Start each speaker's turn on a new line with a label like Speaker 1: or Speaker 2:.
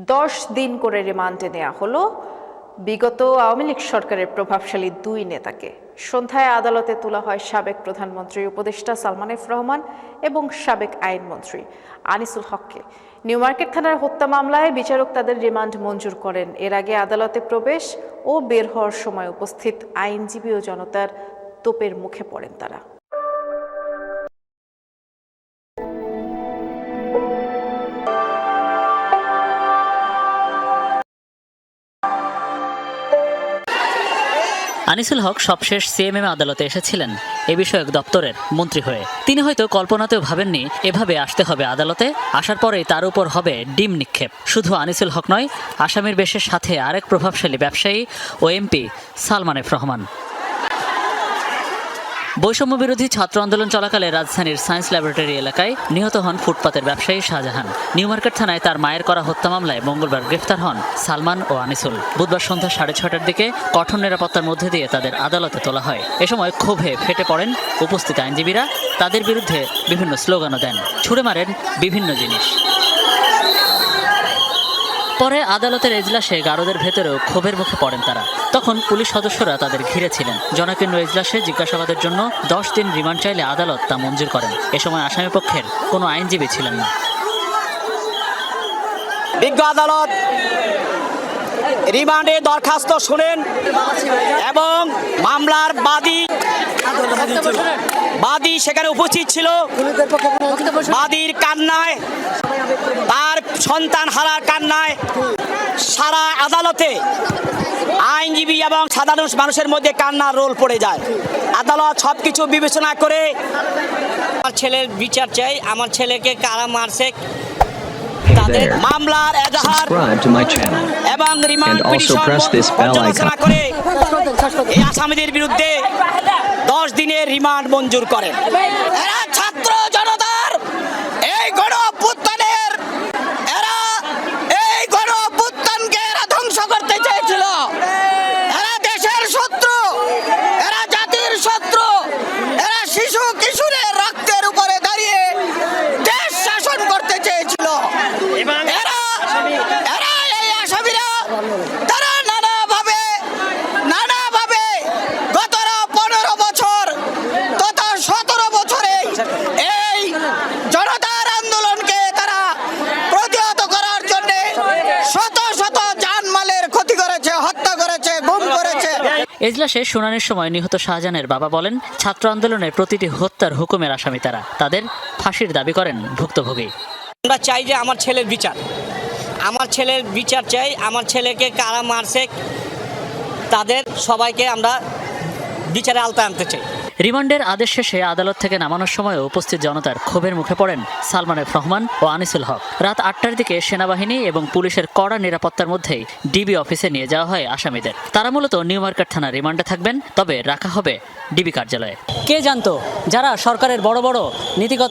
Speaker 1: 10 দিন করে রিমান্ডে নেওয়া হলো বিগত আওয়ামী লীগ সরকারের প্রভাবশালী দুই নেতাকে। সন্ধ্যায় আদালতে তোলা হয় সাবেক প্রধানমন্ত্রী উপদেষ্টা সালমান এফ রহমান এবং সাবেক আইনমন্ত্রী আনিসুল হককে। নিউ মার্কেট থানার হত্যা মামলায় বিচারক তাদের রিমান্ড মঞ্জুর করেন। এর আগে আদালতে প্রবেশ ও বের হওয়ার সময় উপস্থিত আইনজীবী ও জনতার তোপের মুখে পড়েন তারা।
Speaker 2: আনিসুল হক সবশেষ সিএমএম আদালতে এসেছিলেন এ বিষয়ক দপ্তরের মন্ত্রী হয়ে। তিনি হয়তো কল্পনাতেও ভাবেননি এভাবে আসতে হবে আদালতে। আসার পরেই তার উপর হবে ডিম নিক্ষেপ। শুধু আনিসুল হক নয়, আসামির বেশের সাথে আরেক প্রভাবশালী ব্যবসায়ী ও এমপি সালমান এফ রহমান। বৈষম্য বিরোধী ছাত্র আন্দোলন চলাকালে রাজধানীর সায়েন্স ল্যাবরেটরি এলাকায় নিহত হন ফুটপাতের ব্যবসায়ী শাহজাহান। নিউ মার্কেট থানায় তার মায়ের করা হত্যা মামলায় মঙ্গলবার গ্রেফতার হন সালমান ও আনিসুল। বুধবার সন্ধ্যা 6:30টার দিকে কঠোর নিরাপত্তার মধ্যে দিয়ে তাদের আদালতে তোলা হয়। এ সময় ক্ষোভে ফেটে পড়েন উপস্থিত আইনজীবীরা। তাদের বিরুদ্ধে বিভিন্ন স্লোগানও দেন, ছুড়ে মারেন বিভিন্ন জিনিস। পরে আদালতের এজলাসে গারদের ভেতরেও ক্ষোভের মুখে পড়েন তারা। তখন পুলিশ সদস্যরা তাদের ঘিরে ছিলেন। জনাকীর্ণ এজলাসে জিজ্ঞাসাবাদের জন্য 10 দিন রিমান্ড চাইলে আদালত তা মঞ্জুর করেন। এ সময় আসামি পক্ষের কোনো আইনজীবী ছিলেন না।
Speaker 3: বিজ্ঞ আদালত রিমান্ডে দরখাস্ত শুনেন এবং মামলার বাদী সেখানে উপস্থিত ছিল। বাদীর কান্নায়, তার সন্তান হারার কান্নায় সারা আদালতে আইনজীবী এবং সাধারণ মানুষের মধ্যে কান্নার রোল পড়ে যায়। আদালত সবকিছু বিবেচনা করে
Speaker 4: আমার ছেলের বিচার চাই। আমার ছেলেকে কারা মারছে তাদের
Speaker 3: মামলার এজাহার এবং রিমান্ড পিটিশন পর্যালোচনা করে এই আসামিদের বিরুদ্ধে 10 দিনের রিমান্ড মঞ্জুর করেন। এরা ছাত্র জনতার এই গণঅভ্যুত্থানের এই গণঅভ্যুত্থানকে এরা ধ্বংস করতে চেয়েছিল। এরা দেশের শত্রু, এরা জাতির শত্রু, এরা শিশু কিশোরের রক্তের উপরে দাঁড়িয়ে দেশ শাসন করতে চেয়েছিল। এরা এই আসামিরা তারা নানাভাবে গত 15 বছর তথা 17 বছরে এই জনতার আন্দোলনকে তারা প্রতিহত করার জন্য শত শত জানমালের ক্ষতি করেছে, হত্যা করেছে, গুম করেছে।
Speaker 2: এজলাসে শুনানির সময় নিহত শাহজাহানের বাবা বলেন, ছাত্র আন্দোলনের প্রতিটি হত্যার হুকুমের আসামি তারা। তাদের ফাঁসির দাবি করেন ভুক্তভোগী।
Speaker 4: আমরা চাই যে আমার ছেলের বিচার, আমার ছেলের বিচার চাই। আমার ছেলেকে কারা মারছে তাদের সবাইকে আমরা বিচারে আওতায় আনতে চাই।
Speaker 2: রিমান্ডের আদেশ শেষে আদালত থেকে নামানোর সময় উপস্থিত জনতার ক্ষোভের মুখে পড়েন সালমান এফ রহমান ও আনিসুল হক। রাত 8টার দিকে সেনাবাহিনী এবং পুলিশের কড়া নিরাপত্তার মধ্যেই ডিবি অফিসে নিয়ে যাওয়া হয় আসামিদের। তারা মূলত নিউ মার্কেট থানা রিমান্ডে থাকবেন, তবে রাখা হবে ডিবি কার্যালয়ে। কে জানতো যারা সরকারের বড় বড় নীতিগত